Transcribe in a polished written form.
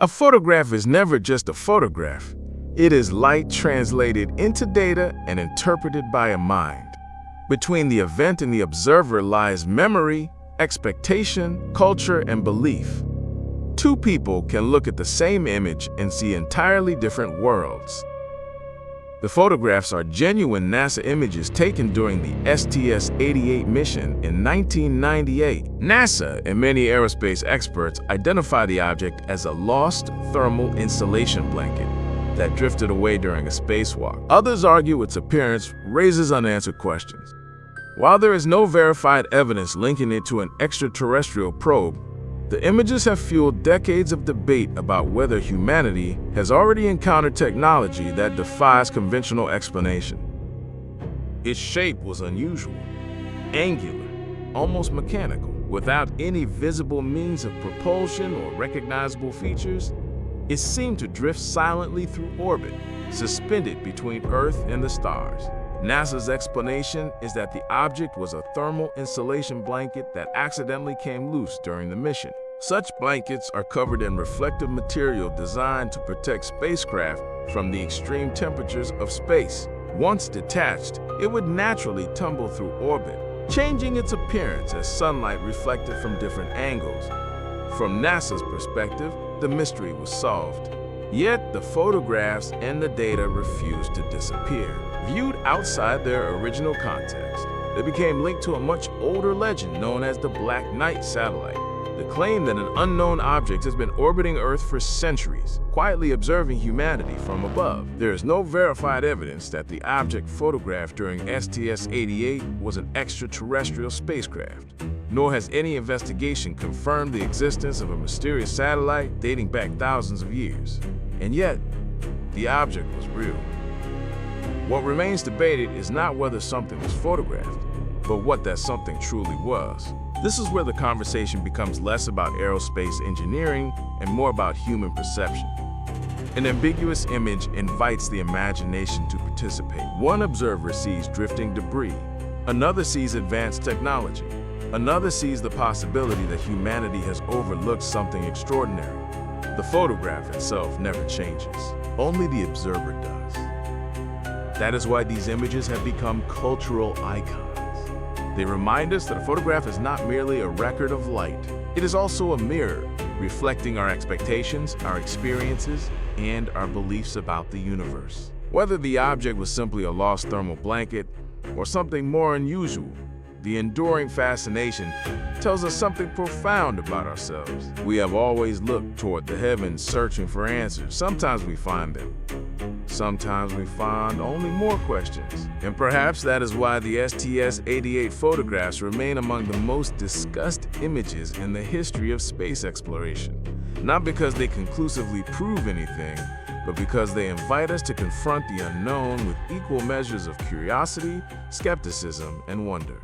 A photograph is never just a photograph. It is light translated into data and interpreted by a mind. Between the event and the observer lies memory, expectation, culture, and belief. Two people can look at the same image and see entirely different worlds. The photographs are genuine NASA images taken during the STS88 mission in 1998. NASA and many aerospace experts identify the object as a lost thermal insulation blanket that drifted away during a spacewalk. Others argue its appearance raises unanswered questions. While there is no verified evidence linking it to an extraterrestrial probe, the images have fueled decades of debate about whether humanity has already encountered technology that defies conventional explanation. Its shape was unusual, angular, almost mechanical. Without any visible means of propulsion or recognizable features, it seemed to drift silently through orbit, suspended between Earth and the stars. NASA's explanation is that the object was a thermal insulation blanket that accidentally came loose during the mission. Such blankets are covered in reflective material designed to protect spacecraft from the extreme temperatures of space. Once detached, it would naturally tumble through orbit, changing its appearance as sunlight reflected from different angles. From NASA's perspective, the mystery was solved. Yet the photographs and the data refused to disappear. Viewed outside their original context, they became linked to a much older legend known as the Black Knight satellite. The claim that an unknown object has been orbiting Earth for centuries, quietly observing humanity from above. There is no verified evidence that the object photographed during STS-88 was an extraterrestrial spacecraft, nor has any investigation confirmed the existence of a mysterious satellite dating back thousands of years. And yet, the object was real. What remains debated is not whether something was photographed, but what that something truly was. This is where the conversation becomes less about aerospace engineering and more about human perception. An ambiguous image invites the imagination to participate. One observer sees drifting debris. Another sees advanced technology. Another sees the possibility that humanity has overlooked something extraordinary. The photograph itself never changes. Only the observer does. That is why these images have become cultural icons. They remind us that a photograph is not merely a record of light. It is also a mirror, reflecting our expectations, our experiences, and our beliefs about the universe. Whether the object was simply a lost thermal blanket or something more unusual, the enduring fascination tells us something profound about ourselves. We have always looked toward the heavens searching for answers. Sometimes we find them. Sometimes we find only more questions. And perhaps that is why the STS-88 photographs remain among the most discussed images in the history of space exploration. Not because they conclusively prove anything, but because they invite us to confront the unknown with equal measures of curiosity, skepticism, and wonder.